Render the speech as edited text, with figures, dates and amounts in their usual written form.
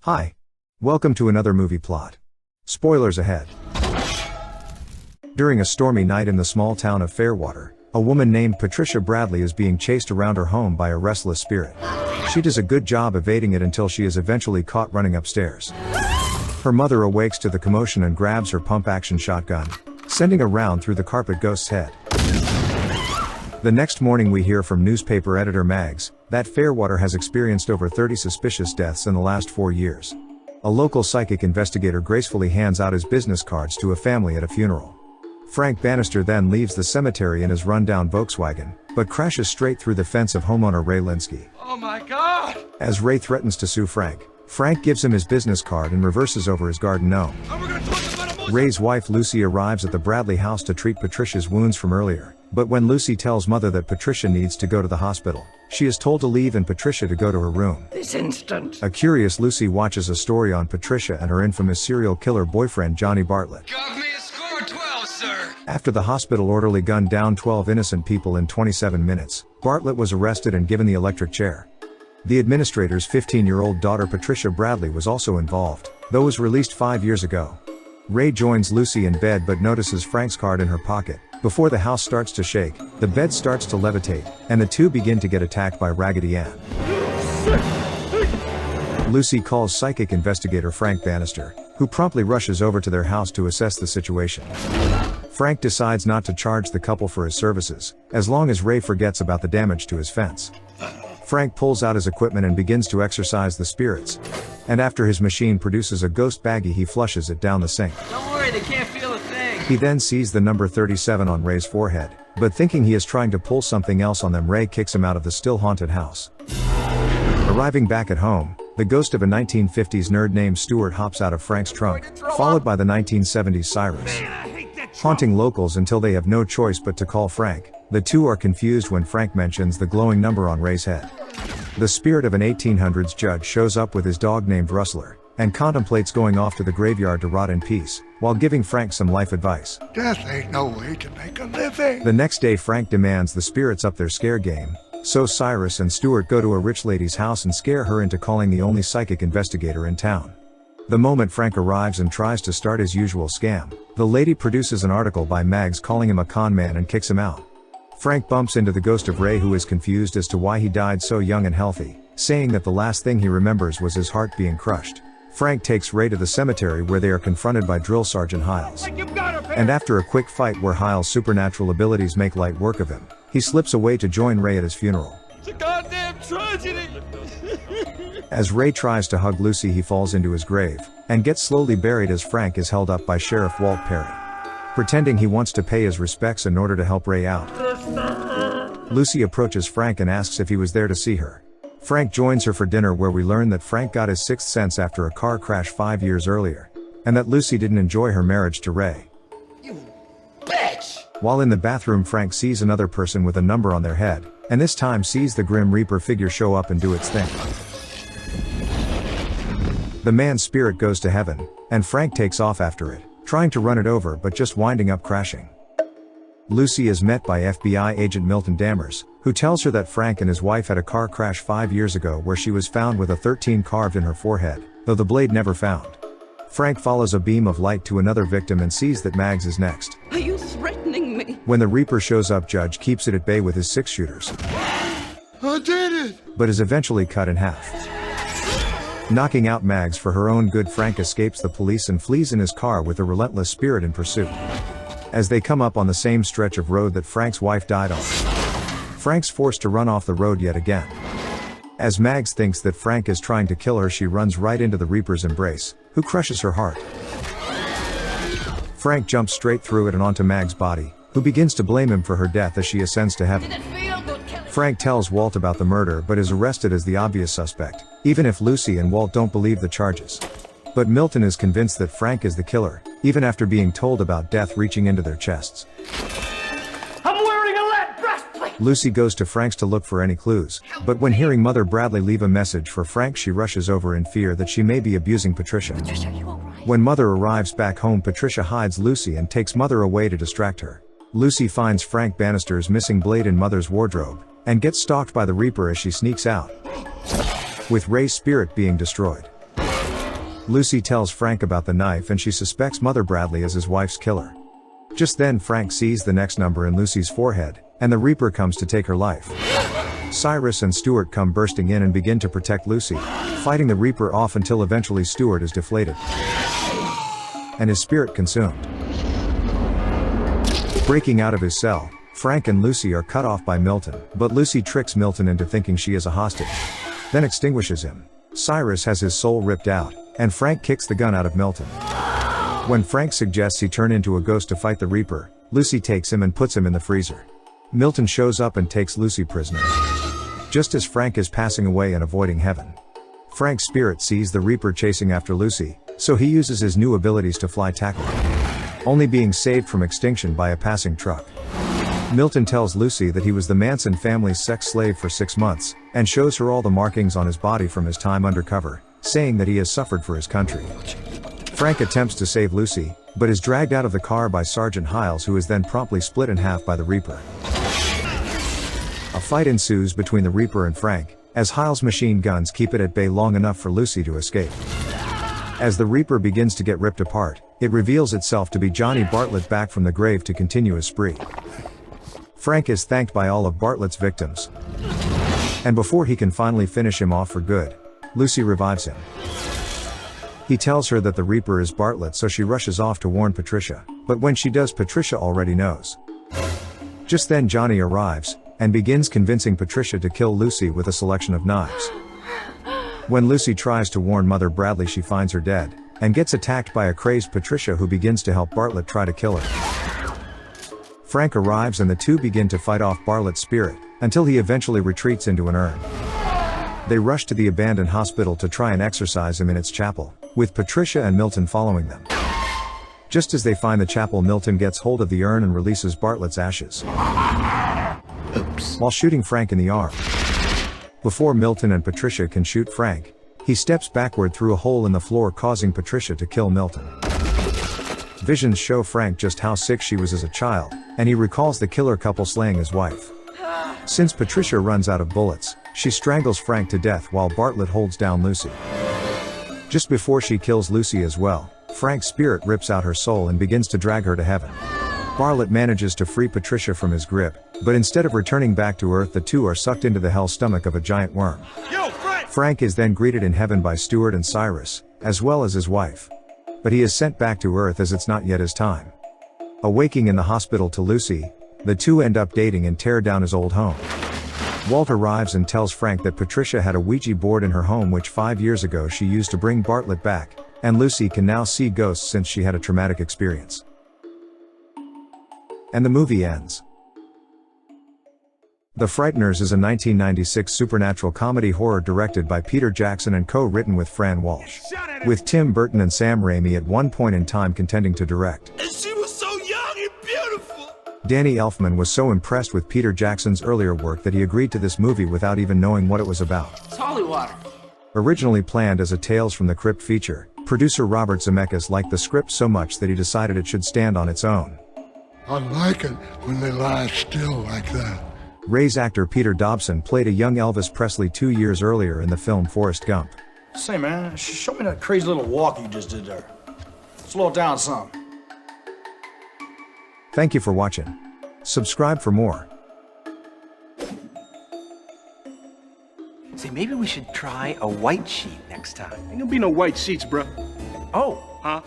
Hi. Welcome to another movie plot. Spoilers ahead. During a stormy night in the small town of Fairwater, a woman named Patricia Bradley is being chased around her home by a restless spirit. She does a good job evading it until she is eventually caught running upstairs. Her mother awakes to the commotion and grabs her pump-action shotgun, sending a round through the carpet ghost's head. The next morning we hear from newspaper editor Mags that Fairwater has experienced over 30 suspicious deaths in the last 4 years. A local psychic investigator gracefully hands out his business cards to a family at a funeral. Frank Bannister then leaves the cemetery in his run-down Volkswagen, but crashes straight through the fence of homeowner Ray Linsky. Oh my God! As Ray threatens to sue Frank, Frank gives him his business card and reverses over his garden gnome. Ray's wife Lucy arrives at the Bradley house to treat Patricia's wounds from earlier, but when Lucy tells mother that Patricia needs to go to the hospital, she is told to leave and Patricia to go to her room. This instant. A curious Lucy watches a story on Patricia and her infamous serial killer boyfriend Johnny Bartlett. Got me a score 12, sir! After the hospital orderly gunned down 12 innocent people in 27 minutes, Bartlett was arrested and given the electric chair. The administrator's 15-year-old daughter Patricia Bradley was also involved, though was released 5 years ago. Ray joins Lucy in bed but notices Frank's card in her pocket. Before the house starts to shake, the bed starts to levitate, and the two begin to get attacked by Raggedy Ann. Lucy calls psychic investigator Frank Bannister, who promptly rushes over to their house to assess the situation. Frank decides not to charge the couple for his services, as long as Ray forgets about the damage to his fence. Frank pulls out his equipment and begins to exorcise the spirits. And after his machine produces a ghost baggie, he flushes it down the sink. Don't worry, they can't feel a thing. He then sees the number 37 on Ray's forehead, but thinking he is trying to pull something else on them, Ray kicks him out of the still haunted house. Arriving back at home, the ghost of a 1950s nerd named Stuart hops out of Frank's trunk, followed by the 1970s Cyrus, haunting locals until they have no choice but to call Frank. The two are confused when Frank mentions the glowing number on Ray's head. The spirit of an 1800s judge shows up with his dog named Rustler, and contemplates going off to the graveyard to rot in peace, while giving Frank some life advice. Death ain't no way to make a living. The next day Frank demands the spirits up their scare game, so Cyrus and Stuart go to a rich lady's house and scare her into calling the only psychic investigator in town. The moment Frank arrives and tries to start his usual scam, the lady produces an article by Mags calling him a con man and kicks him out. Frank bumps into the ghost of Ray, who is confused as to why he died so young and healthy, saying that the last thing he remembers was his heart being crushed. Frank takes Ray to the cemetery where they are confronted by Drill Sergeant Hiles. And after a quick fight where Hiles' supernatural abilities make light work of him, he slips away to join Ray at his funeral. It's a goddamn tragedy! As Ray tries to hug Lucy, he falls into his grave, and gets slowly buried as Frank is held up by Sheriff Walt Perry. Pretending he wants to pay his respects in order to help Ray out, Lucy approaches Frank and asks if he was there to see her. Frank joins her for dinner, where we learn that Frank got his sixth sense after a car crash 5 years earlier, and that Lucy didn't enjoy her marriage to Ray. You bitch! While in the bathroom, Frank sees another person with a number on their head, and this time sees the Grim Reaper figure show up and do its thing. The man's spirit goes to heaven, and Frank takes off after it, trying to run it over but just winding up crashing. Lucy is met by FBI agent Milton Dammers, who tells her that Frank and his wife had a car crash 5 years ago where she was found with a 13 carved in her forehead, though the blade never found. Frank follows a beam of light to another victim and sees that Mags is next. Are you threatening me? When the Reaper shows up, Judge keeps it at bay with his 6-shooters. I did it! But is eventually cut in half. Knocking out Mags for her own good, Frank escapes the police and flees in his car with the relentless spirit in pursuit. As they come up on the same stretch of road that Frank's wife died on, Frank's forced to run off the road yet again. As Mags thinks that Frank is trying to kill her, she runs right into the Reaper's embrace, who crushes her heart. Frank jumps straight through it and onto Mags' body, who begins to blame him for her death as she ascends to heaven. Frank tells Walt about the murder but is arrested as the obvious suspect, even if Lucy and Walt don't believe the charges. But Milton is convinced that Frank is the killer, even after being told about death reaching into their chests. I'm wearing a lead breastplate! Lucy goes to Frank's to look for any clues, but when hearing Mother Bradley leave a message for Frank, she rushes over in fear that she may be abusing Patricia. Patricia, you all right? When Mother arrives back home, Patricia hides Lucy and takes Mother away to distract her. Lucy finds Frank Bannister's missing blade in Mother's wardrobe, and gets stalked by the Reaper as she sneaks out, with Ray's spirit being destroyed. Lucy tells Frank about the knife and she suspects Mother Bradley as his wife's killer. Just then Frank sees the next number in Lucy's forehead, and the Reaper comes to take her life. Cyrus and Stuart come bursting in and begin to protect Lucy, fighting the Reaper off until eventually Stuart is deflated and his spirit consumed. Breaking out of his cell, Frank and Lucy are cut off by Milton, but Lucy tricks Milton into thinking she is a hostage, then extinguishes him. Cyrus has his soul ripped out, and Frank kicks the gun out of Milton. When Frank suggests he turn into a ghost to fight the Reaper, Lucy takes him and puts him in the freezer. Milton shows up and takes Lucy prisoner, just as Frank is passing away and avoiding heaven. Frank's spirit sees the Reaper chasing after Lucy, so he uses his new abilities to fly tackle him, only being saved from extinction by a passing truck. Milton tells Lucy that he was the Manson family's sex slave for 6 months, and shows her all the markings on his body from his time undercover, saying that he has suffered for his country. Frank attempts to save Lucy, but is dragged out of the car by Sergeant Hiles, who is then promptly split in half by the Reaper. A fight ensues between the Reaper and Frank, as Hiles' machine guns keep it at bay long enough for Lucy to escape. As the Reaper begins to get ripped apart, it reveals itself to be Johnny Bartlett back from the grave to continue his spree. Frank is thanked by all of Bartlett's victims, and before he can finally finish him off for good, Lucy revives him. He tells her that the Reaper is Bartlett, so she rushes off to warn Patricia, but when she does, Patricia already knows. Just then Johnny arrives, and begins convincing Patricia to kill Lucy with a selection of knives. When Lucy tries to warn Mother Bradley, she finds her dead, and gets attacked by a crazed Patricia, who begins to help Bartlett try to kill her. Frank arrives and the two begin to fight off Bartlett's spirit, until he eventually retreats into an urn. They rush to the abandoned hospital to try and exorcise him in its chapel, with Patricia and Milton following them. Just as they find the chapel, Milton gets hold of the urn and releases Bartlett's ashes, while shooting Frank in the arm. Before Milton and Patricia can shoot Frank, he steps backward through a hole in the floor, causing Patricia to kill Milton. Visions show Frank just how sick she was as a child, and he recalls the killer couple slaying his wife. Since Patricia runs out of bullets, she strangles Frank to death while Bartlett holds down Lucy. Just before she kills Lucy as well, Frank's spirit rips out her soul and begins to drag her to heaven. Bartlett manages to free Patricia from his grip, but instead of returning back to Earth, the two are sucked into the hell stomach of a giant worm. Frank is then greeted in heaven by Stuart and Cyrus, as well as his wife. But he is sent back to Earth as it's not yet his time. Awaking in the hospital to Lucy, the two end up dating and tear down his old home. Walt arrives and tells Frank that Patricia had a Ouija board in her home which 5 years ago she used to bring Bartlett back, and Lucy can now see ghosts since she had a traumatic experience. And the movie ends. The Frighteners is a 1996 supernatural comedy horror directed by Peter Jackson and co-written with Fran Walsh, with Tim Burton and Sam Raimi at one point in time contending to direct. And she was so young and beautiful. Danny Elfman was so impressed with Peter Jackson's earlier work that he agreed to this movie without even knowing what it was about. It's holy water. Originally planned as a Tales from the Crypt feature, producer Robert Zemeckis liked the script so much that he decided it should stand on its own. I like it when they lie still like that. Ray's actor Peter Dobson played a young Elvis Presley 2 years earlier in the film Forrest Gump. Say, man, show me that crazy little walk you just did there. Slow it down some. Thank you for watching. Subscribe for more. Say, maybe we should try a white sheet next time. Ain't gonna be no white sheets, bruh. Oh, Huh?